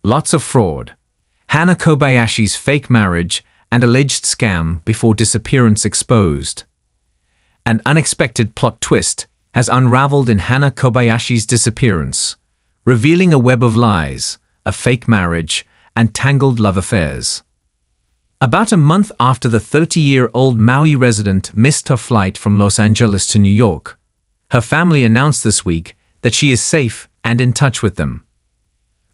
Lots of fraud. Hana Kobayashi's fake marriage and alleged scam before disappearance exposed. An unexpected plot twist has unraveled in Hana Kobayashi's disappearance, revealing a web of lies, a fake marriage, and tangled love affairs. About a month after the 30-year-old Maui resident missed her flight from Los Angeles to New York, her family announced this week that she is safe and in touch with them.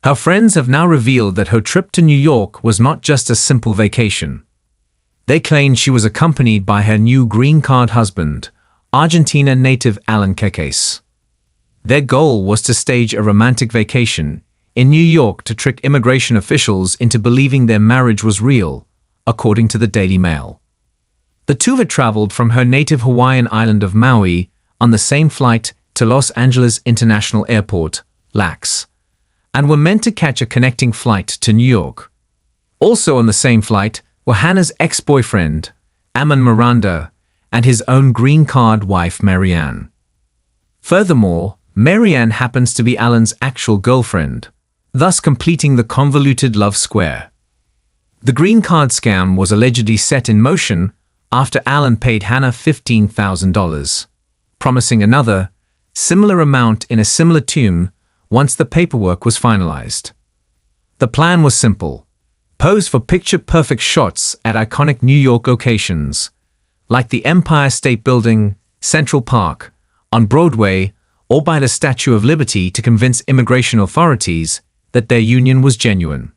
Her friends have now revealed that her trip to New York was not just a simple vacation. They claimed she was accompanied by her new green card husband, Argentina-native cacace. Their goal was to stage a romantic vacation in New York to trick immigration officials into believing their marriage was real, according to the Daily Mail. The two had traveled from her native Hawaiian island of Maui on the same flight to Los Angeles International Airport, LAX, and were meant to catch a connecting flight to New York. Also on the same flight were Hana's ex-boyfriend, Amon Miranda, and his own green card wife, Marianne. Furthermore, Marianne happens to be Alan's actual girlfriend, thus completing the convoluted love square. The green card scam was allegedly set in motion after Alan paid Hana $15,000, promising another, similar amount in a similar tune once the paperwork was finalized. The plan was simple: pose for picture-perfect shots at iconic New York locations, like the Empire State Building, Central Park, on Broadway, or by the Statue of Liberty to convince immigration authorities that their union was genuine.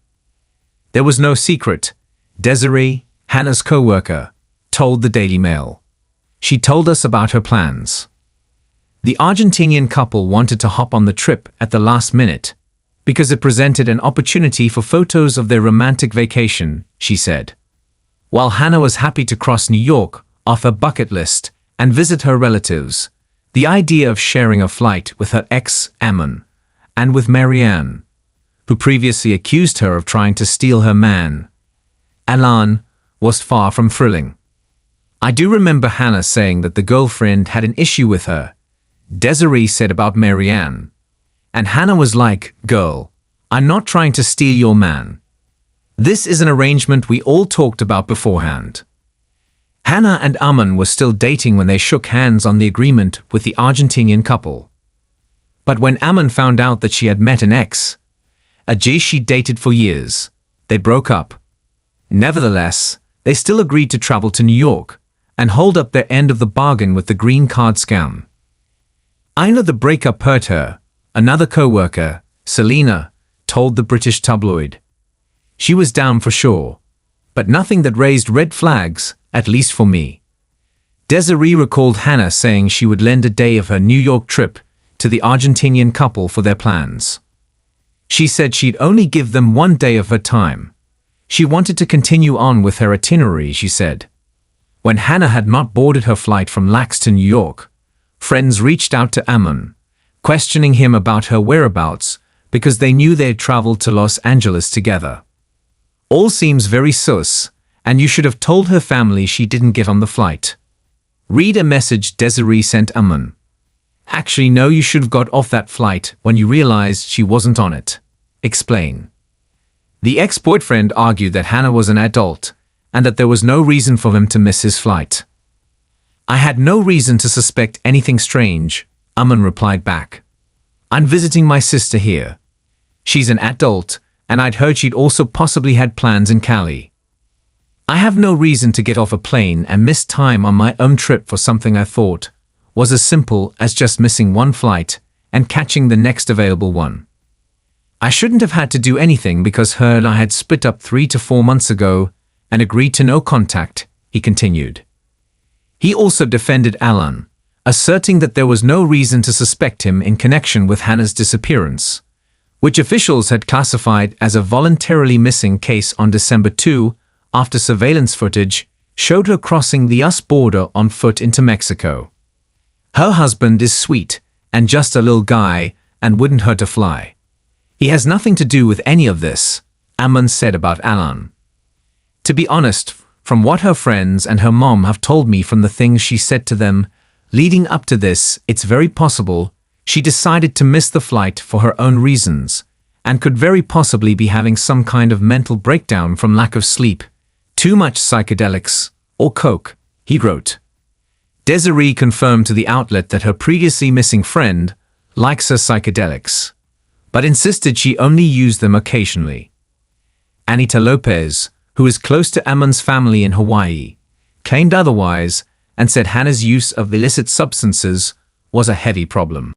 There was no secret, Desiree, Hana's co-worker, told the Daily Mail. She told us about her plans. The Argentinian couple wanted to hop on the trip at the last minute because it presented an opportunity for photos of their romantic vacation, she said. While Hana was happy to cross New York off her bucket list and visit her relatives, the idea of sharing a flight with her ex, Amon, and with Marianne, who previously accused her of trying to steal her man, Alan, was far from thrilling. I do remember Hana saying that the girlfriend had an issue with her, Desiree said about Marianne. And Hana was like, "Girl, I'm not trying to steal your man. This is an arrangement we all talked about beforehand." Hana and Amon were still dating when they shook hands on the agreement with the Argentinian couple. But when Amon found out that she had met an ex, a G she dated for years, they broke up. Nevertheless, they still agreed to travel to New York and hold up their end of the bargain with the green card scam. "I know the breakup hurt her," another co-worker, Selena, told the British tabloid. "She was down for sure, but nothing that raised red flags, at least for me." Desiree recalled Hana saying she would lend a day of her New York trip to the Argentinian couple for their plans. She said she'd only give them 1 day of her time. She wanted to continue on with her itinerary, she said. When Hana had not boarded her flight from LAX to New York, friends reached out to Amon, questioning him about her whereabouts because they knew they had traveled to Los Angeles together. "All seems very sus, and you should have told her family she didn't get on the flight." Read a message Desiree sent Amon. "Actually, no, you should have got off that flight when you realized she wasn't on it." Explain. The ex-boyfriend argued that Hana was an adult and that there was no reason for him to miss his flight. "I had no reason to suspect anything strange," Amon replied back. "I'm visiting my sister here. She's an adult, and I'd heard she'd also possibly had plans in Cali. I have no reason to get off a plane and miss time on my own trip for something I thought was as simple as just missing one flight and catching the next available one. I shouldn't have had to do anything because her and I had split up 3 to 4 months ago and agreed to no contact," he continued. He also defended Alan, asserting that there was no reason to suspect him in connection with Hana's disappearance, which officials had classified as a voluntarily missing case on December 2 after surveillance footage showed her crossing the US border on foot into Mexico. "Her husband is sweet and just a little guy and wouldn't hurt a fly. He has nothing to do with any of this," Amon said about Alan. To be honest, from what her friends and her mom have told me from the things she said to them leading up to this, it's very possible she decided to miss the flight for her own reasons and could very possibly be having some kind of mental breakdown from lack of sleep, too much psychedelics, or coke, he wrote. Desiree confirmed to the outlet that her previously missing friend likes her psychedelics, but insisted she only used them occasionally. Anita Lopez, who is close to Amon's family in Hawaii, claimed otherwise and said Hannah's use of illicit substances was a heavy problem.